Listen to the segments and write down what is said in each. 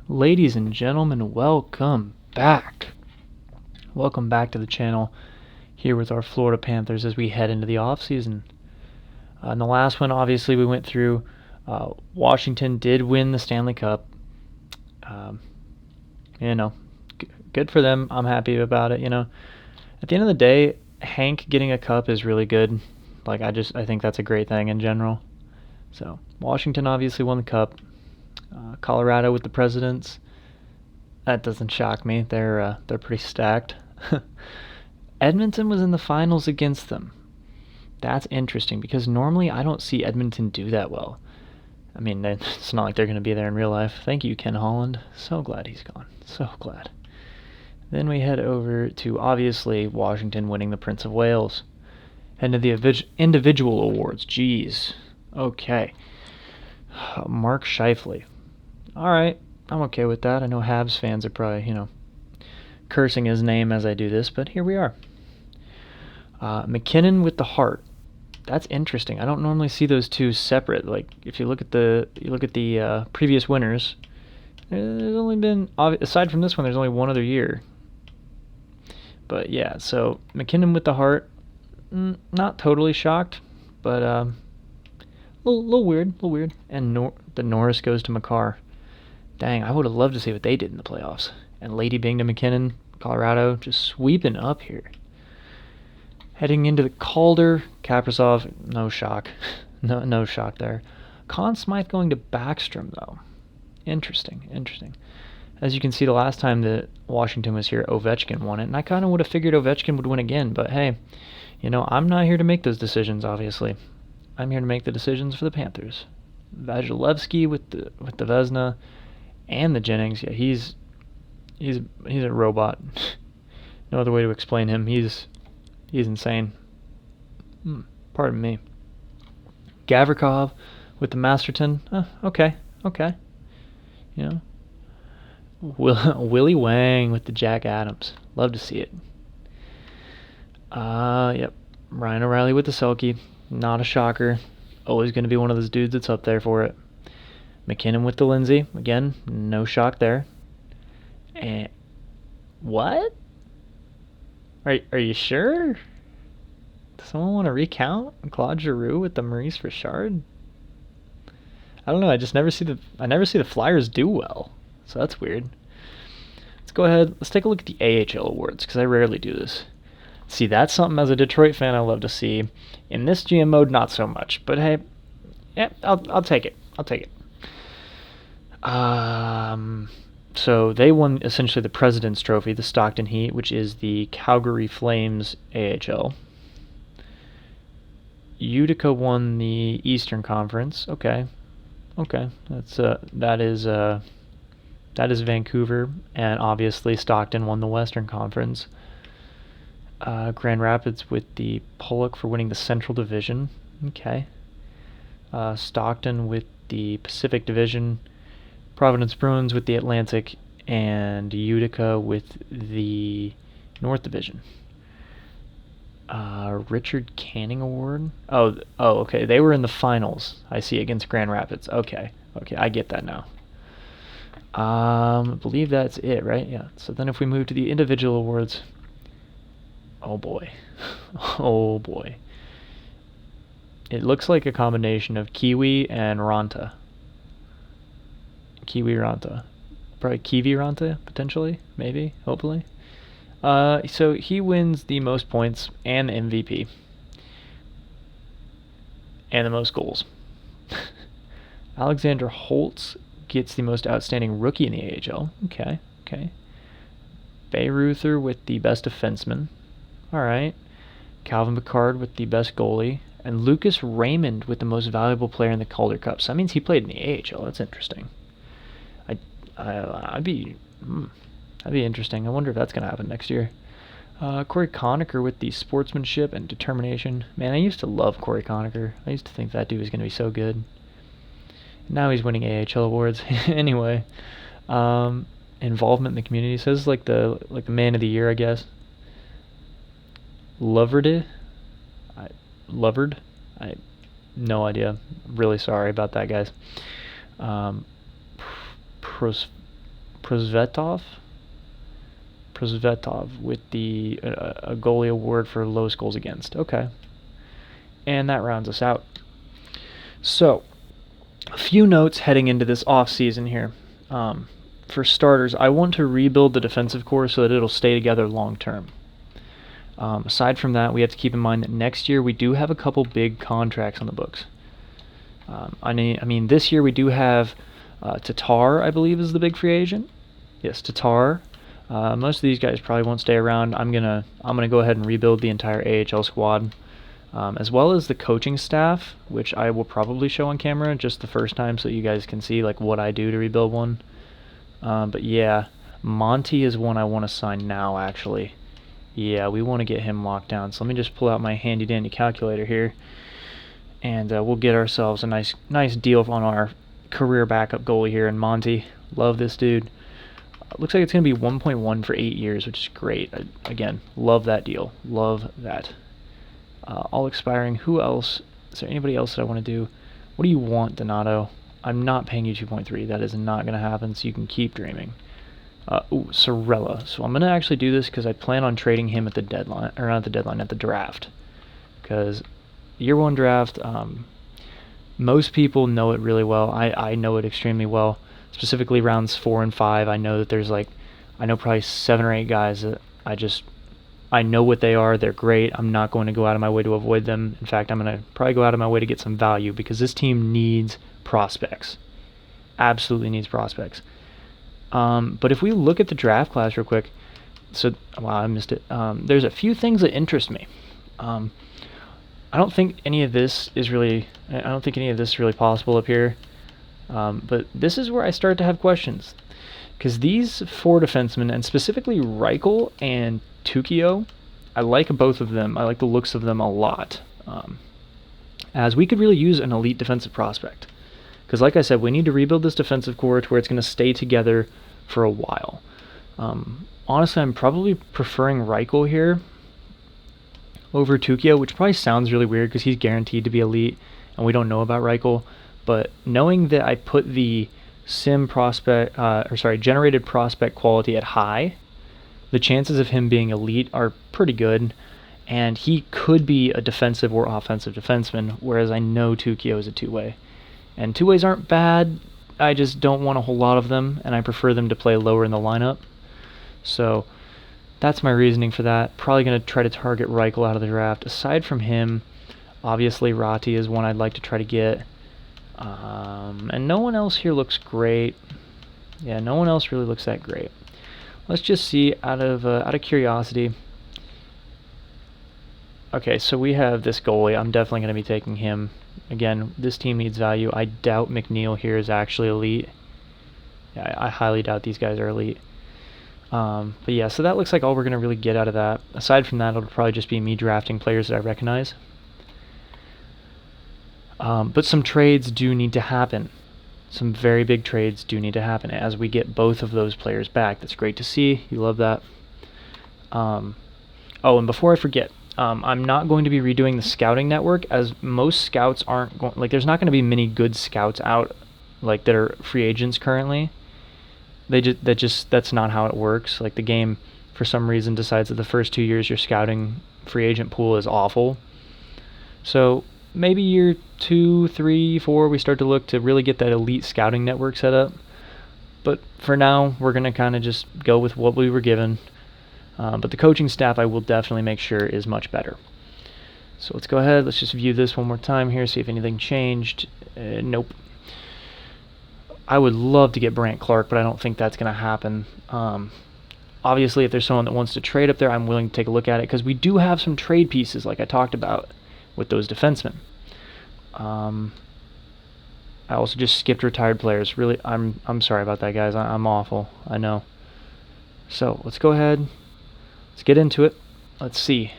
Ladies and gentlemen, welcome back. Welcome back to the channel here with our Florida Panthers as we head into the offseason. In the last one, obviously, we went through Washington did win the Stanley Cup. Good for them. I'm happy about it. At the end of the day, Hank getting a cup is really good. I think that's a great thing in general. So Washington obviously won the cup. Colorado with the Presidents. That doesn't shock me. They're pretty stacked. Edmonton was in the finals against them. That's interesting because normally I don't see Edmonton do that well. I mean, it's not like they're going to be there in real life. Thank you, Ken Holland. So glad he's gone. So glad. Then we head over to, obviously, Washington winning the Prince of Wales. And to the individual awards. Jeez. Okay. Mark Scheifele. All right. I'm okay with that. I know Habs fans are probably, cursing his name as I do this, but here we are. McKinnon with the Hart. That's interesting. I don't normally see those two separate. If you look at the previous winners, there's only been, aside from this one, there's only one other year. But yeah, so McKinnon with the Hart, not totally shocked, but a little weird. And the Norris goes to Makar. Dang, I would have loved to see what they did in the playoffs. And Lady Bing to McKinnon, Colorado, just sweeping up here. Heading into the Calder, Kaprizov, no shock. No shock there. Conn Smythe going to Backstrom, though. Interesting. As you can see, the last time that Washington was here, Ovechkin won it. And I kind of would have figured Ovechkin would win again. But hey, I'm not here to make those decisions, obviously. I'm here to make the decisions for the Panthers. Vasilevsky with the Vezina and the Jennings. Yeah, he's a robot. No other way to explain him. He's insane. Pardon me. Gavrikov with the Masterton. Okay. Willie Wang with the Jack Adams. Love to see it. Yep. Ryan O'Reilly with the Selke. Not a shocker. Always going to be one of those dudes that's up there for it. McKinnon with the Lindsay. Again, no shock there. And what? Are you sure? Does someone want to recount Claude Giroux with the Maurice Richard? I don't know. I never see the Flyers do well, so that's weird. Let's go ahead. Let's take a look at the AHL awards because I rarely do this. See, that's something as a Detroit fan I love to see. In this GM mode, not so much. But hey, yeah, I'll take it. So they won essentially the President's Trophy, the Stockton Heat, which is the Calgary Flames AHL. Utica won the Eastern Conference. Okay. That is Vancouver, and obviously Stockton won the Western Conference. Grand Rapids with the Pollock for winning the Central Division. Okay. Stockton with the Pacific Division. Providence Bruins with the Atlantic, and Utica with the North Division. Richard Canning Award. Oh, okay. They were in the finals. I see, against Grand Rapids. Okay, I get that now. I believe that's it, right? Yeah. So then if we move to the individual awards, oh boy. It looks like a combination of Kiwi and Ranta. Probably Kiwi Ranta, potentially, maybe, hopefully. So he wins the most points and the MVP. And the most goals. Alexander Holtz gets the most outstanding rookie in the AHL. Okay. Bayreuther with the best defenseman. Alright. Calvin Pickard with the best goalie. And Lucas Raymond with the most valuable player in the Calder Cup. So that means he played in the AHL. That's interesting. That'd be interesting. I wonder if that's going to happen next year. Cory Connecker with the sportsmanship and determination. Man, I used to love Cory Connecker. I used to think that dude was going to be so good. Now he's winning AHL awards. Anyway, involvement in the community. So this is like the man of the year, I guess. Loverd. I no idea. Really sorry about that, guys. Prosvetov with the a goalie award for lowest goals against. Okay. And that rounds us out. So, a few notes heading into this off season here. For starters, I want to rebuild the defensive core so that it'll stay together long term. Aside from that, we have to keep in mind that next year we do have a couple big contracts on the books. I mean, this year we do have Tatar, I believe, is the big free agent. Yes, Tatar. Most of these guys probably won't stay around. I'm gonna go ahead and rebuild the entire AHL squad, as well as the coaching staff, which I will probably show on camera just the first time so that you guys can see like what I do to rebuild one. But yeah, Monty is one I want to sign now, actually. Yeah, we want to get him locked down. So let me just pull out my handy dandy calculator here, and we'll get ourselves a nice deal on our career backup goalie here in Monty. Love this dude. Looks like it's going to be 1.1 for 8 years, which is great. Again, love that deal. Love that. All expiring. Who else? Is there anybody else that I want to do? What do you want, Donato? I'm not paying you 2.3. That is not going to happen, so you can keep dreaming. Sorella. So I'm going to actually do this because I plan on trading him at the deadline, or not at the deadline, at the draft. Because year one draft, most people know it really well. I know it extremely well. Specifically rounds 4 and 5, I know that there's I know probably 7 or 8 guys that I know what they are. They're great. I'm not going to go out of my way to avoid them. In fact, I'm going to probably go out of my way to get some value because this team needs prospects. Absolutely needs prospects. But if we look at the draft class real quick, wow, I missed it. There's a few things that interest me. I don't think any of this is really possible up here. But this is where I start to have questions, because these 4 defensemen, and specifically Reichel and Tukio, I like both of them. I like the looks of them a lot, as we could really use an elite defensive prospect. Because like I said, we need to rebuild this defensive core to where it's going to stay together for a while. Honestly, I'm probably preferring Reichel here over Tukio, which probably sounds really weird because he's guaranteed to be elite, and we don't know about Reichel. But knowing that I put the generated prospect quality at high, the chances of him being elite are pretty good, and he could be a defensive or offensive defenseman, whereas I know Tukio is a two-way. And two-ways aren't bad, I just don't want a whole lot of them, and I prefer them to play lower in the lineup. So that's my reasoning for that. Probably going to try to target Reichel out of the draft. Aside from him, obviously Ratti is one I'd like to try to get. And no one else here looks great. Yeah, no one else really looks that great. Let's just see, out of curiosity. Okay, so we have this goalie. I'm definitely going to be taking him. Again, this team needs value. I doubt McNeil here is actually elite. Yeah, I highly doubt these guys are elite. But yeah, so that looks like all we're going to really get out of that. Aside from that, it'll probably just be me drafting players that I recognize. But some trades do need to happen. Some very big trades do need to happen as we get both of those players back. That's great to see. You love that. Oh, and before I forget, I'm not going to be redoing the scouting network, as most scouts aren't going. Like, there's not going to be many good scouts out, like, that are free agents currently. That's not how it works. Like, the game, for some reason, decides that the first 2 years your scouting free agent pool is awful. So maybe year 2, 3, 4, we start to look to really get that elite scouting network set up. But for now, we're going to kind of just go with what we were given. But the coaching staff, I will definitely make sure is much better. So let's go ahead. Let's just view this one more time here, see if anything changed. Nope. I would love to get Brant Clark, but I don't think that's going to happen. Obviously, if there's someone that wants to trade up there, I'm willing to take a look at it, because we do have some trade pieces, like I talked about, with those defensemen. I also just skipped retired players. Really, I'm sorry about that, guys. I'm awful. I know. So let's go ahead. Let's get into it. Let's see.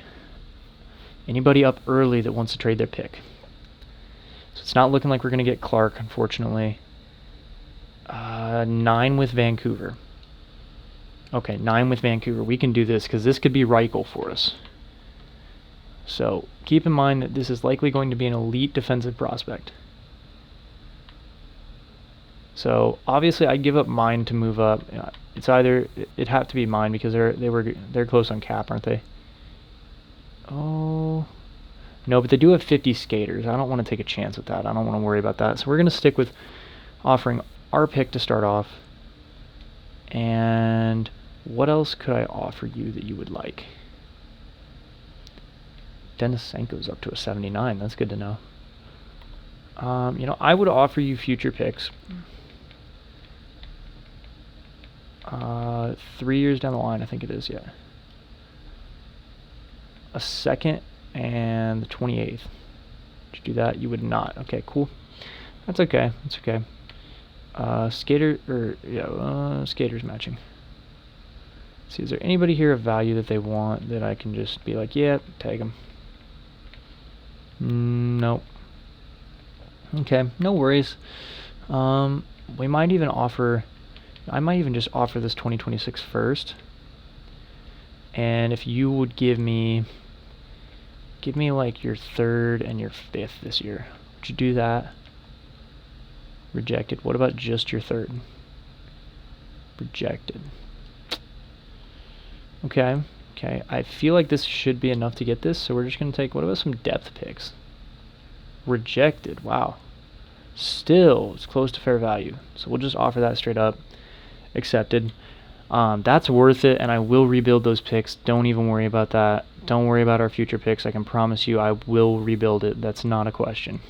Anybody up early that wants to trade their pick? So it's not looking like we're going to get Clark, unfortunately. 9 with Vancouver. Okay, 9 with Vancouver. We can do this, because this could be Reichel for us. So keep in mind that this is likely going to be an elite defensive prospect. So obviously I give up mine to move up. It's either it'd have to be mine because they're close on cap, aren't they? Oh no, but they do have 50 skaters. I don't want to take a chance with that. I don't want to worry about that. So we're gonna stick with offering our pick to start off. And what else could I offer you that you would like? Denisenko's up to a 79. That's good to know. I would offer you future picks. 3 years down the line, I think it is, yeah. A second and the 28th. Did you do that? You would not. Okay, cool. That's okay. That's okay. Skaters matching. Let's see, is there anybody here of value that they want that I can just be like, yeah, tag them? Nope. Okay, no worries. We might even offer, I might even just offer this 2026 first. And if you would give me like your 3rd and your 5th this year, would you do that? Rejected. What about just your 3rd? Rejected. Okay. Okay. I feel like this should be enough to get this, so we're just going to take, what about some depth picks? Rejected. Wow. Still, it's close to fair value. So we'll just offer that straight up. Accepted. That's worth it, and I will rebuild those picks. Don't even worry about that. Don't worry about our future picks. I can promise you I will rebuild it. That's not a question.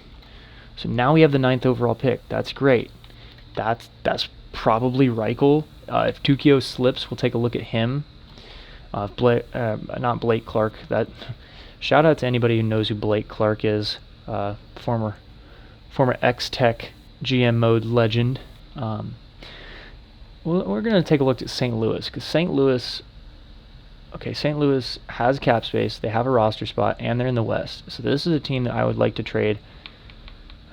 So now we have the 9th overall pick. That's great. That's probably Reichel. If Tukio slips, we'll take a look at him. Not Blake Clark. That shout out to anybody who knows who Blake Clark is. Former X-Tech GM mode legend. We're going to take a look at St. Louis, because St. Louis has cap space, they have a roster spot, and they're in the West. So this is a team that I would like to trade.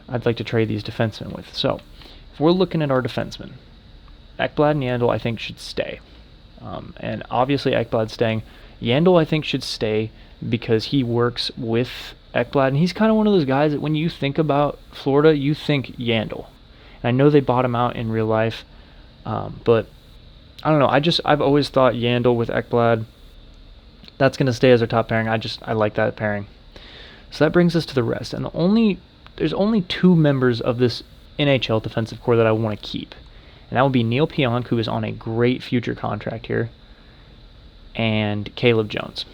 I'd like to trade these defensemen with. So if we're looking at our defensemen, Ekblad and Yandel I think should stay. And obviously Ekblad's staying. Yandel I think should stay because he works with Ekblad, and he's kind of one of those guys that when you think about Florida, you think Yandel. And I know they bought him out in real life, but I don't know. I've always thought Yandel with Ekblad, that's going to stay as our top pairing. I like that pairing. So that brings us to the rest. And there's only 2 members of this NHL defensive core that I want to keep. And that would be Neil Pionk, who is on a great future contract here, and Caleb Jones.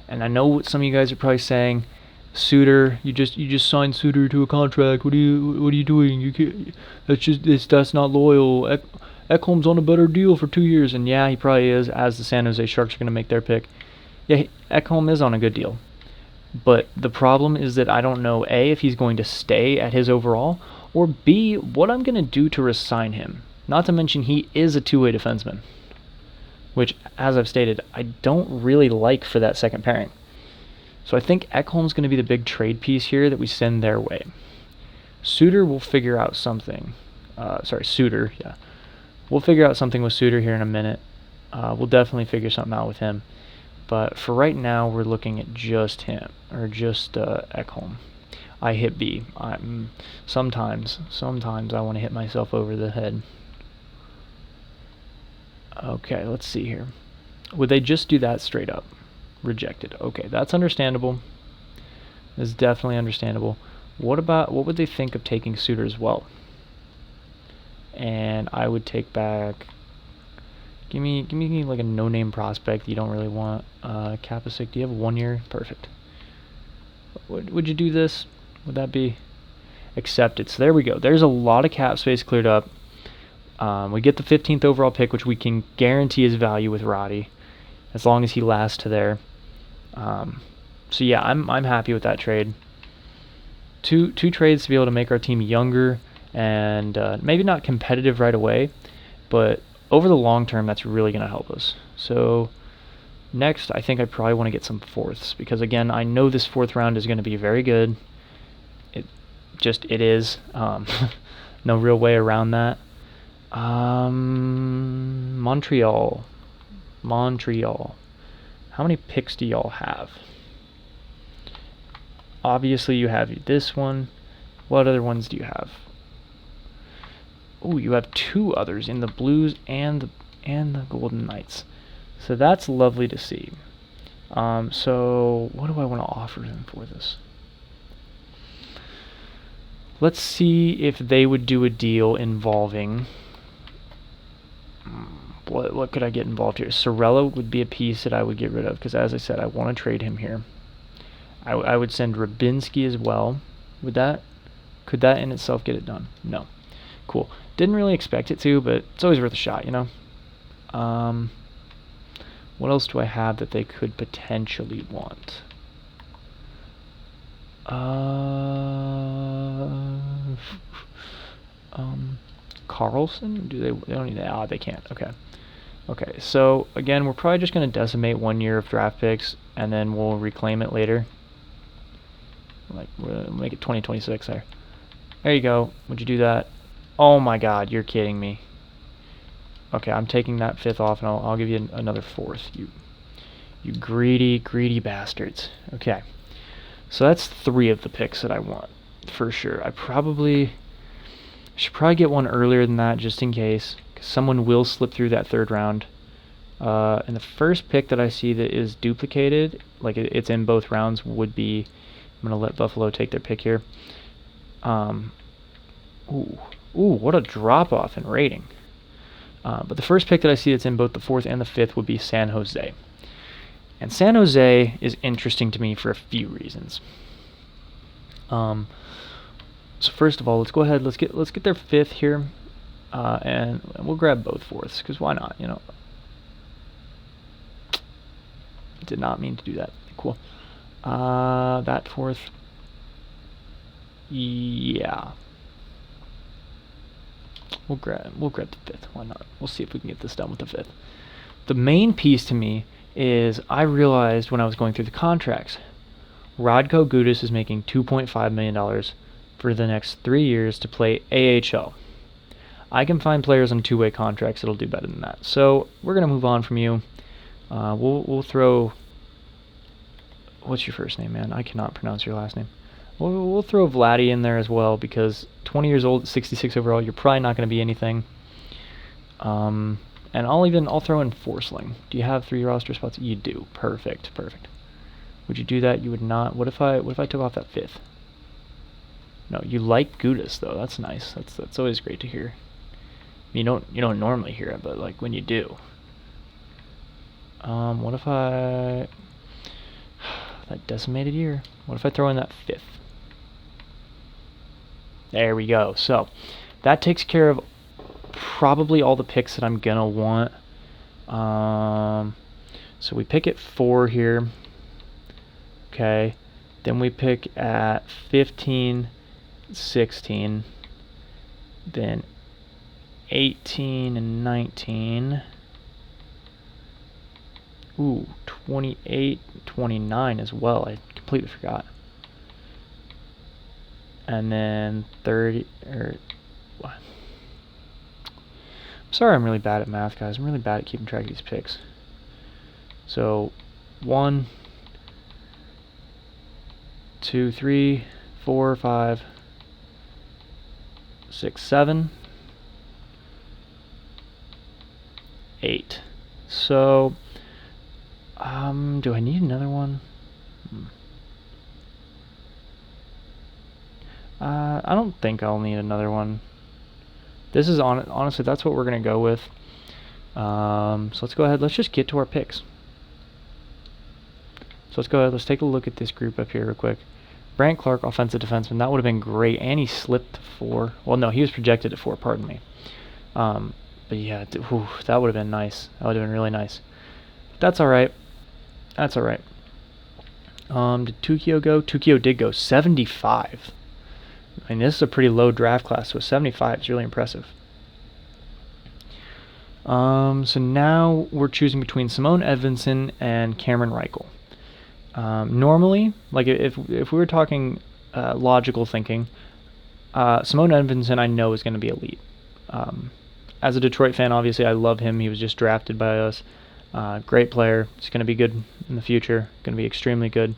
And I know what some of you guys are probably saying, Suter, you just signed Suter to a contract. What are you doing? You can't, that's not loyal. Ekholm's on a better deal for 2 years, and yeah, he probably is, as the San Jose Sharks are going to make their pick. Yeah, Ekholm is on a good deal. But the problem is that I don't know, A, if he's going to stay at his overall, or B, what I'm going to do to resign him. Not to mention he is a two-way defenseman, which, as I've stated, I don't really like for that second pairing. So I think Ekholm's going to be the big trade piece here that we send their way. Suter will figure out something. Suter, yeah. We'll figure out something with Suter here in a minute. We'll definitely figure something out with him. But for right now, we're looking at just him, or just Ekholm. I hit B. Sometimes I want to hit myself over the head. Okay, let's see here. Would they just do that straight up? Rejected. Okay, that's understandable. That's definitely understandable. What would they think of taking Suter as well? And I would take back. Give me like a no-name prospect that you don't really want. Kapasic, do you have 1 year? Perfect. Would you do this? Would that be accepted? So there we go. There's a lot of cap space cleared up. We get the 15th overall pick, which we can guarantee his value with Roddy, as long as he lasts to there. So yeah, I'm happy with that trade. Two trades to be able to make our team younger and maybe not competitive right away, but over the long term, that's really going to help us. So next, I think I probably want to get some fourths, because again, I know this 4th round is going to be very good. It is. No real way around that. Montreal. How many picks do y'all have? Obviously, you have this one. What other ones do you have? Oh, you have two others in the Blues and the Golden Knights. So that's lovely to see. So what do I want to offer them for this? Let's see if they would do a deal involving... What could I get involved here? Sorella would be a piece that I would get rid of, because as I said, I want to trade him here. I would send Rybinski as well. Could that in itself get it done? No. Cool. Didn't really expect it to, but it's always worth a shot, you know? What else do I have that they could potentially want? Carlson? They don't need that. They can't. Okay, so again, we're probably just going to decimate 1 year of draft picks, and then we'll reclaim it later. Like, we'll make it 2026 there. There you go. Would you do that? Oh my god, you're kidding me. Okay, I'm taking that 5th off, and I'll give you another 4th. You greedy bastards. Okay, so that's 3 of the picks that I want, for sure. I should probably get one earlier than that, just in case, because someone will slip through that 3rd round. And the first pick that I see that is duplicated, like it's in both rounds, would be... I'm going to let Buffalo take their pick here. Ooh, what a drop-off in rating. But the first pick that I see that's in both the 4th and the 5th would be San Jose. And San Jose is interesting to me for a few reasons. So first of all, let's go ahead. Let's get their 5th here, and we'll grab both 4ths, because why not? You know. Did not mean to do that. Cool. That 4th. Yeah. We'll grab the 5th. Why not? We'll see if we can get this done with the 5th. The main piece to me is I realized when I was going through the contracts, Radko Gudas is making $2.5 million for the next 3 years to play AHL. I can find players on 2-way contracts that'll do better than that. So we're gonna move on from you. We'll throw... What's your first name, man? I cannot pronounce your last name. We'll throw Vladdy in there as well, because 20 years old, 66 overall, you're probably not going to be anything. And I'll throw in Forsling. Do you have 3 roster spots? You do. Perfect. Would you do that? You would not. What if I took off that 5th? No, you like Gudas though. That's nice. That's always great to hear. You don't normally hear it, but like when you do. What if that decimated year? What if I throw in that 5th? There we go. So that takes care of probably all the picks that I'm gonna want. So we pick at 4 here. Okay. Then we pick at 15, 16. Then 18 and 19. Ooh, 28, 29 as well. I completely forgot. And then 30, what? I'm sorry, I'm really bad at math, guys. I'm really bad at keeping track of these picks. So, 1, 2, 3, 4, 5, 6, 7, 8. So, do I need another one? I don't think I'll need another one. This is honestly, that's what we're gonna go with. So let's go ahead. Let's just get to our picks. So let's go ahead. Let's take a look at this group up here real quick. Brant Clark, offensive defenseman. That would have been great, and he slipped to 4. Well, no, he was projected to 4. Pardon me. But yeah, that would have been nice. That would have been really nice. That's all right. That's all right. Did Tukio go? Tukio did go. 75. I mean, this is a pretty low draft class, so 75 is really impressive. So now we're choosing between Simone Edvinsson and Cameron Reichel. Normally, like if we were talking logical thinking, Simone Edvinsson I know is going to be elite. As a Detroit fan, obviously I love him. He was just drafted by us. Great player. He's going to be good in the future. Going to be extremely good.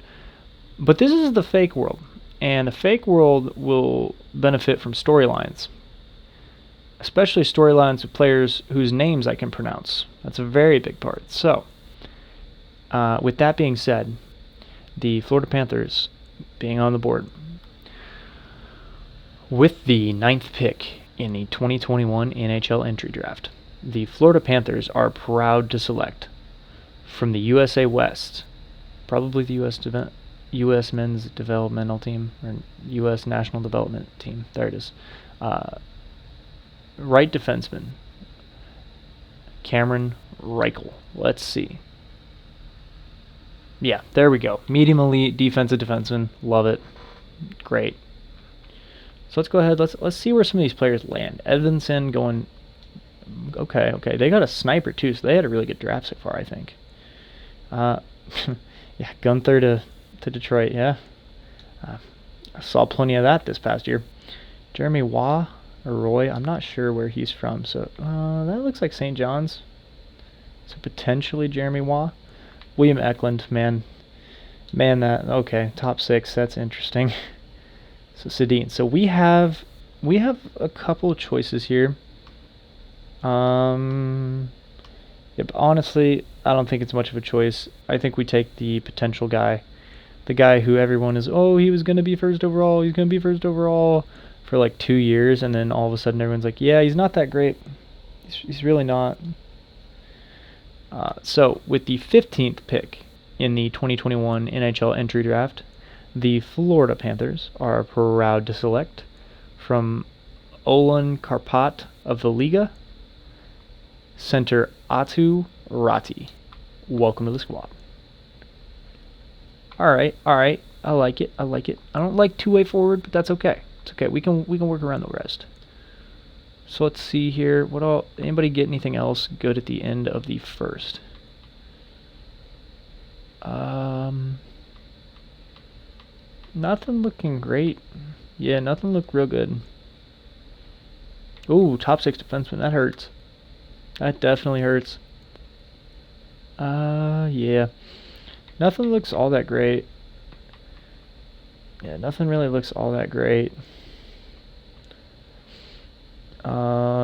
But this is the fake world. And the fake world will benefit from storylines. especially storylines with players whose names I can pronounce. That's a very big part. So, with that being said, the Florida Panthers being on the board with the 9th pick in the 2021 NHL entry draft, the Florida Panthers are proud to select from the USA West, probably the U.S. men's developmental team, or U.S. national development team. There it is. Right defenseman, Cameron Reichel. Let's see. Yeah, there we go. Medium elite defensive defenseman. Love it. Great. So let's go ahead. Let's see where some of these players land. Edvinson going. Okay. They got a sniper too, so they had a really good draft so far, I think. Yeah, Gunther to Detroit. Yeah, I saw plenty of that this past year. Jeremy Waugh or Roy, I'm not sure where he's from. So that looks like St. John's. So potentially Jeremy Waugh. William Eklund, man, that okay. Top 6. That's interesting. So Sedin. So we have a couple of choices here. Yep, honestly, I don't think it's much of a choice. I think we take the potential guy. The guy who everyone is, oh, he was going to be first overall. He's going to be first overall for like 2 years. And then all of a sudden everyone's like, yeah, he's not that great. He's really not. So with the 15th pick in the 2021 NHL entry draft, the Florida Panthers are proud to select from Olan Karpat of the Liga, center Atu Ratti. Welcome to the squad. All right. I like it. I don't like two-way forward, but that's okay. It's okay. We can work around the rest. So let's see here. Anybody get anything else good at the end of the first? Nothing looking great. Yeah, nothing looked real good. Ooh, top 6 defenseman. That hurts. That definitely hurts. Yeah. Nothing looks all that great. Yeah, nothing really looks all that great.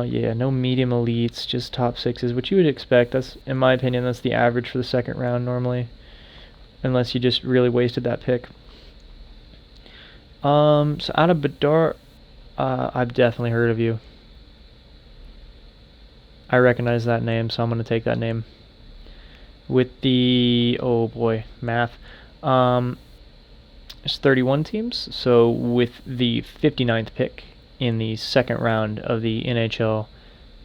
Yeah, no medium elites, just top 6s, which you would expect. That's, in my opinion, that's the average for the second round normally, unless you just really wasted that pick. So out of Bedard, I've definitely heard of you. I recognize that name, so I'm going to take that name. With the, oh boy, math. There's 31 teams, so with the 59th pick in the second round of the NHL,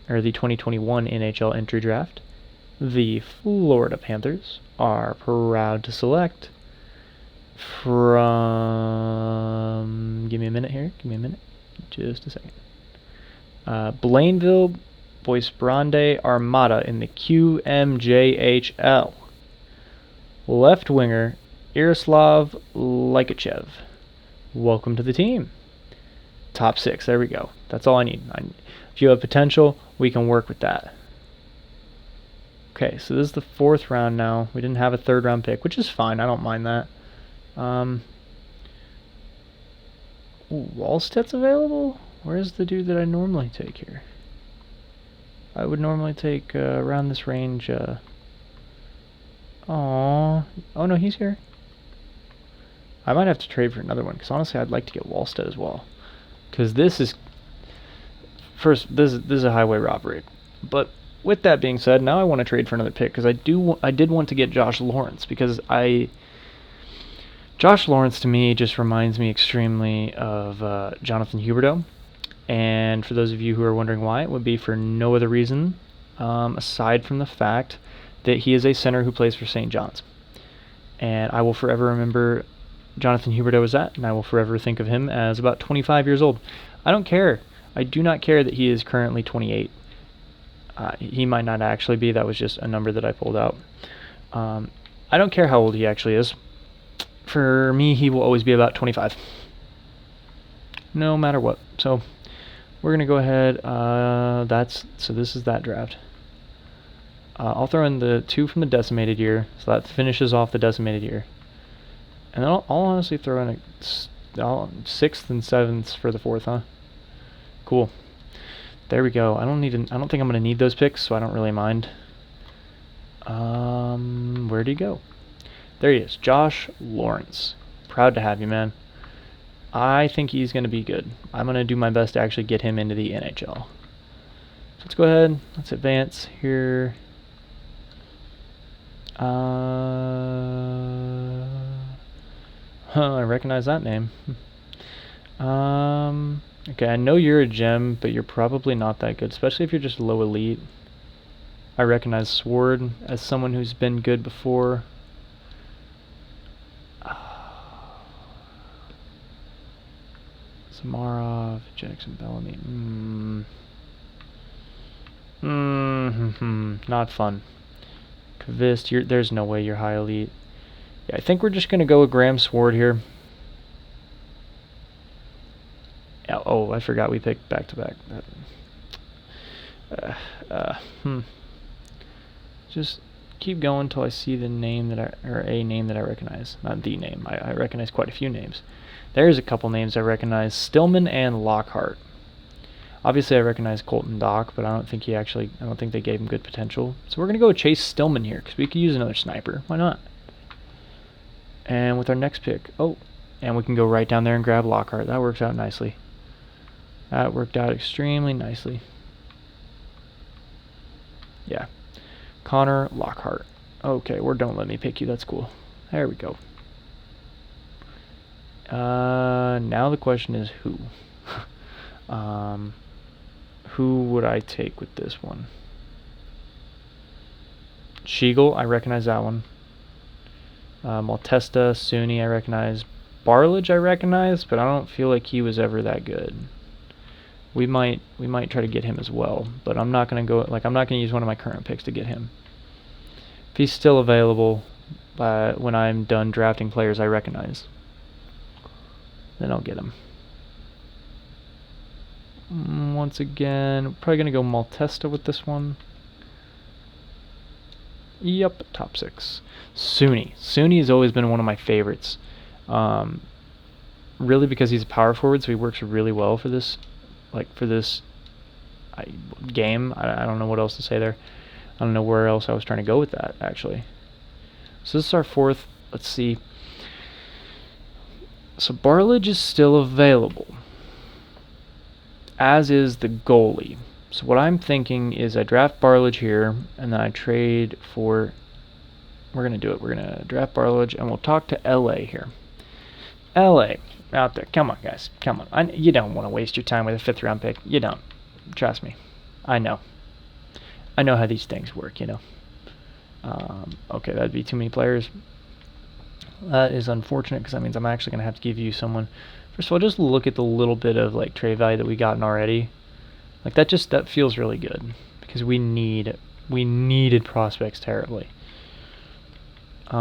or the 2021 NHL entry draft, the Florida Panthers are proud to select from, give me a minute here, just a second. Blainville Bois Brande Armada in the QMJHL. Left winger Yaroslav Lykachev. Welcome to the team. Top 6, there we go. That's all I need. If you have potential, we can work with that. Okay, so this is the 4th round now. We didn't have a 3rd round pick, which is fine. I don't mind that. Wallstedt's available? Where's the dude that I normally take here? I would normally take around this range. Oh no, he's here. I might have to trade for another one, because honestly I'd like to get Wallstedt as well. Because this is a highway robbery. But with that being said, now I want to trade for another pick, because I did want to get Josh Lawrence, because Josh Lawrence to me just reminds me extremely of Jonathan Huberdeau. And for those of you who are wondering why, it would be for no other reason aside from the fact that he is a center who plays for St. John's. And I will forever remember Jonathan Huberdeau as that, and I will forever think of him as about 25 years old. I don't care. I do not care that he is currently 28. He might not actually be. That was just a number that I pulled out. I don't care how old he actually is. For me, he will always be about 25. No matter what. So we're going to go ahead. So this is that draft. I'll throw in the 2 from the decimated year, so that finishes off the decimated year. And then I'll honestly throw in a 6th and 7th for the 4th, huh? Cool. There we go. I don't think I'm going to need those picks, so I don't really mind. Where'd he go? There he is. Josh Lawrence. Proud to have you, man. I think he's going to be good. I'm going to do my best to actually get him into the NHL. So let's go ahead. Let's advance here. I recognize that name. Okay, I know you're a gem, but you're probably not that good, especially if you're just low elite. I recognize Sword as someone who's been good before. Samarov, Jackson Bellamy. Not fun. Kvist, there's no way you're high elite. Yeah, I think we're just gonna go with Graham Sword here. Oh, I forgot we picked back to back. Just keep going until I see the name or a name that I recognize. Not the name. I recognize quite a few names. There's a couple names I recognize: Stillman and Lockhart. Obviously, I recognize Colton Dock, but I don't think they gave him good potential. So we're gonna go with Chase Stillman here because we could use another sniper. Why not? And with our next pick, and we can go right down there and grab Lockhart. That works out nicely. That worked out extremely nicely. Yeah. Connor Lockhart. Okay, don't let me pick you. That's cool. There we go. Now the question is who? Who would I take with this one? Shiegel, I recognize that one. Maltesta, Suni, I recognize. Barlage, I recognize, but I don't feel like he was ever that good. We might try to get him as well, but I'm not gonna use one of my current picks to get him. If he's still available when I'm done drafting players I recognize, then I'll get him. Once again, probably gonna go Maltesta with this one. Yep, top 6. Suni has always been one of my favorites. Really because he's a power forward, so he works really well for this. Game. I don't know what else to say there. I don't know where else I was trying to go with that, actually. So this is our 4th. Let's see. So Barlage is still available, as is the goalie. So what I'm thinking is I draft Barlage here, and then I trade for... We're going to do it. We're going to draft Barlage, and we'll talk to LA here. LA. Out there. Come on, guys. Come on. You don't want to waste your time with a 5th round pick. You don't. Trust me. I know. I know how these things work, you know. Okay, that'd be too many players. That is unfortunate because that means I'm actually going to have to give you someone. First of all, just look at the little bit of trade value that we gotten already. That feels really good because we needed prospects terribly. In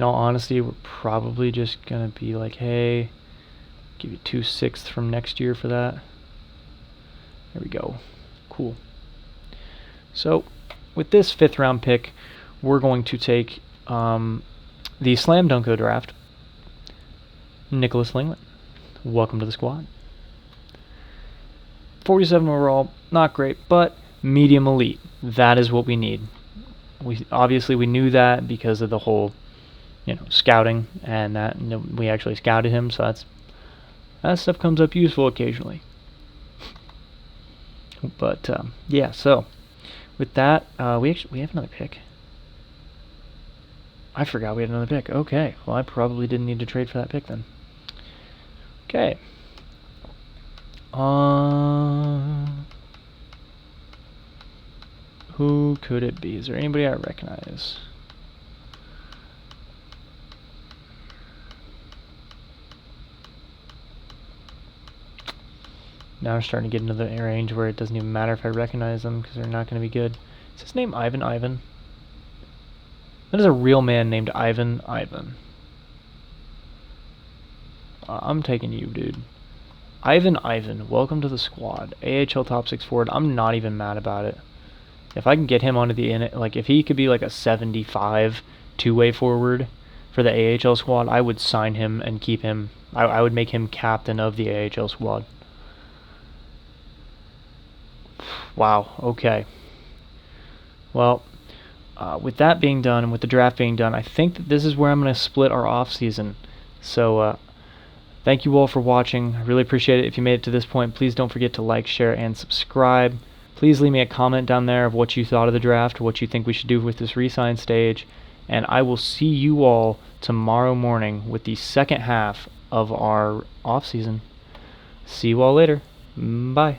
all honesty, we're probably just going to be hey, give you 2/6 from next year for that. There we go. Cool. So, with this 5th round pick, we're going to take the Slam Dunko draft, Nicholas Linglin. Welcome to the squad. 47 overall, not great, but medium elite. That is what we need. We knew that because of the whole scouting and that, we actually scouted him, so that stuff comes up useful occasionally. But yeah, so with that, we have another pick. I forgot we had another pick. Okay, well I probably didn't need to trade for that pick then. Okay. Who could it be? Is there anybody I recognize? Now we're starting to get into the range where it doesn't even matter if I recognize them because they're not going to be good. Is his name Ivan? That is a real man named Ivan. I'm taking you, dude. Ivan, welcome to the squad. AHL top 6 forward. I'm not even mad about it. If I can get him onto the if he could be a 75 two-way forward for the AHL squad, I would sign him and keep him. I would make him captain of the AHL squad. Wow. Okay. Well, with that being done and with the draft being done, I think that this is where I'm going to split our off season. So thank you all for watching. I really appreciate it. If you made it to this point, please don't forget to like, share, and subscribe. Please leave me a comment down there of what you thought of the draft, what you think we should do with this re-sign stage, and I will see you all tomorrow morning with the second half of our off season. See you all later. Bye.